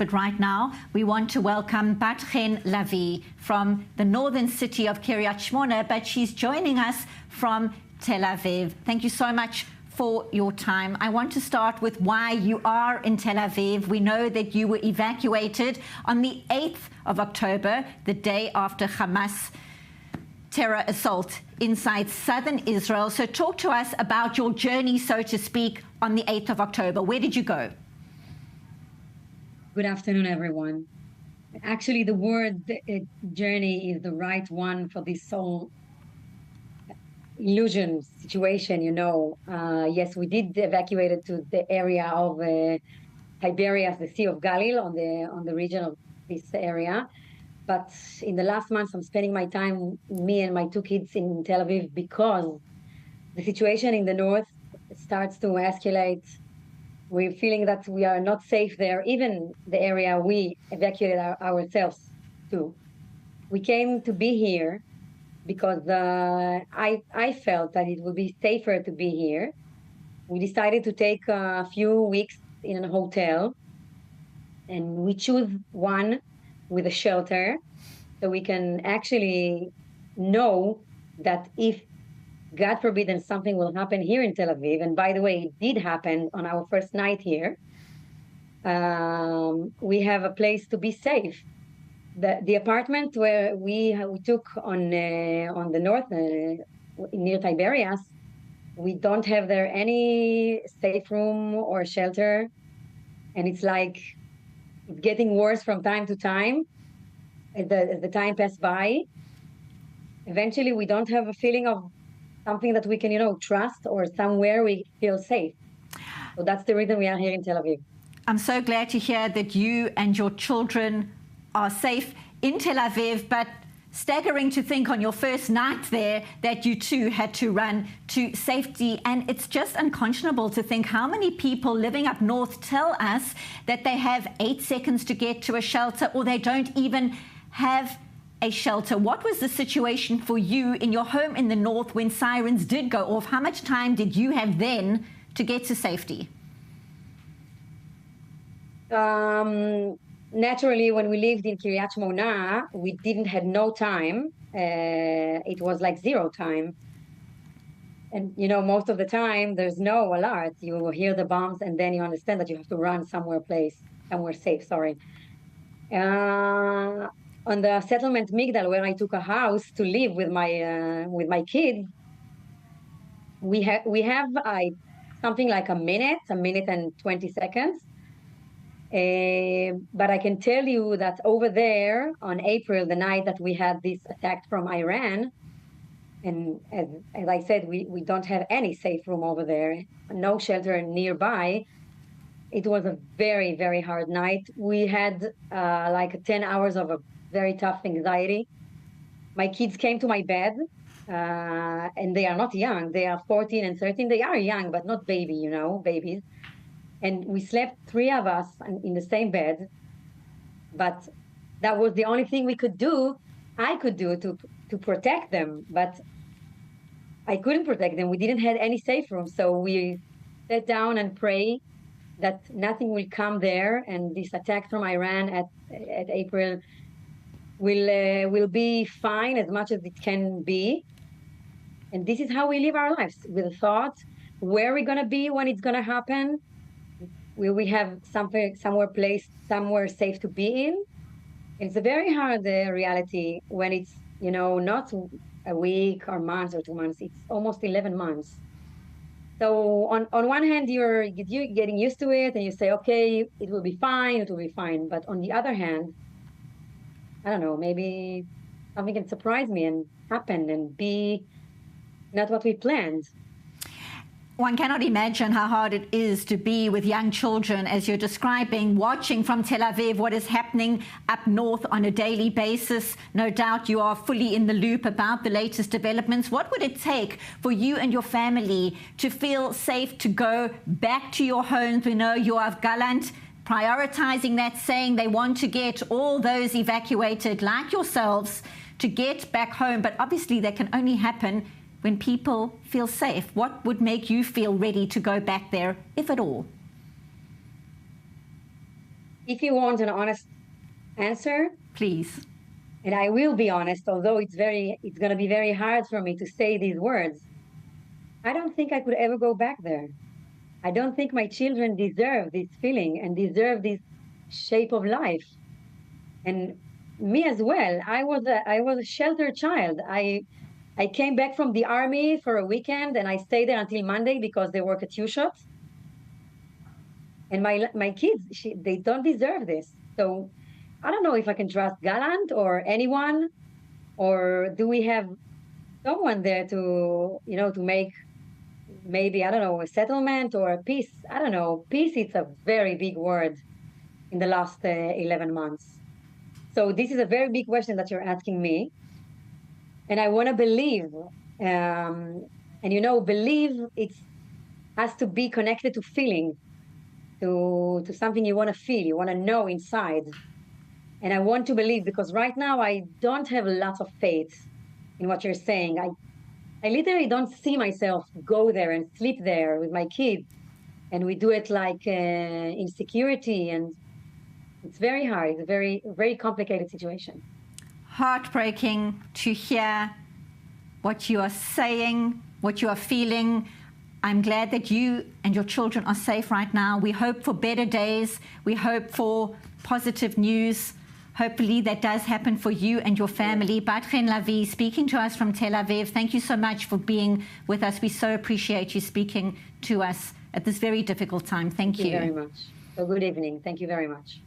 but right now we want to welcome Hen Lavi from the northern city of Kiryat Shmona, but she's joining us from Tel Aviv. Thank you so much for your time. I want to start with why you are in Tel Aviv. We know that you were evacuated on the 8th of October, the day after Hamas terror assault inside southern Israel. So talk to us about your journey, so to speak, on the 8th of October. Where did you go? Good afternoon, everyone. Actually, the word journey is the right one for this whole illusion situation, Yes, we did evacuate to the area of Tiberias, the Sea of Galilee, on the region of this area. But in the last months, I'm spending my time, me and my two kids, in Tel Aviv, because the situation in the north starts to escalate. We're feeling that we are not safe there, even the area we evacuated ourselves to. We came to be here because I felt that it would be safer to be here. We decided to take a few weeks in a hotel, and we choose one with a shelter, so we can actually know that if, God forbid, and something will happen here in Tel Aviv, and by the way, it did happen on our first night here, we have a place to be safe. The apartment where we took on the north, near Tiberias, we don't have there any safe room or shelter, and it's like it's getting worse from time to time as the time passes by. Eventually, we don't have a feeling of something that we can, trust, or somewhere we feel safe. So that's the reason we are here in Tel Aviv. I'm so glad to hear that you and your children are safe in Tel Aviv, but staggering to think on your first night there that you too had to run to safety. And it's just unconscionable to think how many people living up north tell us that they have 8 seconds to get to a shelter, or they don't even have a shelter. What was the situation for you in your home in the north when sirens did go off? How much time did you have then to get to safety? Naturally, when we lived in Kiryat Shmona, we didn't have no time. It was like 0 time. And, most of the time, there's no alert. You will hear the bombs, and then you understand that you have to run somewhere safe, sorry. On the settlement Migdal, where I took a house to live with my kids, we have something like a minute and 20 seconds. But I can tell you that over there on April, the night that we had this attack from Iran, and as I said, we don't have any safe room over there, no shelter nearby. It was a very, very hard night. We had like 10 hours of a very tough anxiety. My kids came to my bed, and they are not young. They are 14 and 13. They are young, but not babies. And we slept, 3 of us in the same bed. But that was the only thing I could do to protect them. But I couldn't protect them. We didn't have any safe room. So we sat down and prayed that nothing will come there. And this attack from Iran at April will be fine as much as it can be. And this is how we live our lives, with a thought, where we're going to be when it's going to happen. Will we have somewhere safe to be in? It's a very hard reality when it's, not a week or months or 2 months. It's almost 11 months. So on one hand, you're getting used to it, and you say, okay, it will be fine. But on the other hand, I don't know, maybe something can surprise me and happen and be not what we planned. One cannot imagine how hard it is to be with young children, as you're describing, watching from Tel Aviv what is happening up north on a daily basis. No doubt you are fully in the loop about the latest developments. What would it take for you and your family to feel safe to go back to your homes? We know you are gallant, prioritizing that, saying they want to get all those evacuated like yourselves to get back home. But obviously that can only happen when people feel safe. What would make you feel ready to go back there, if at all? If you want an honest answer, Please. and I will be honest, although it's going to be very hard for me to say these words, I don't think I could ever go back there. I don't think my children deserve this feeling and deserve this shape of life. And me as well. I was a sheltered child. I came back from the army for a weekend and I stayed there until Monday because they were Katyushot. And my kids, they don't deserve this. So I don't know if I can trust Gallant or anyone, or do we have someone there to, to make maybe, I don't know, a settlement or a peace? I don't know. Peace, it's a very big word in the last 11 months. So this is a very big question that you're asking me. And I want to believe, and believe it has to be connected to feeling, to something you want to feel, you want to know inside. And I want to believe, because right now I don't have lots of faith in what you're saying. I literally don't see myself go there and sleep there with my kids. And we do it like in security, and it's very hard. It's a very, very complicated situation. Heartbreaking to hear what you are saying, what you are feeling. I'm glad that you and your children are safe right now. We hope for better days. We hope for positive news. Hopefully that does happen for you and your family. But Hen Lavi, speaking to us from Tel Aviv, thank you so much for being with us. We so appreciate you speaking to us at this very difficult time. Thank you. Thank you very much. So good evening. Thank you very much.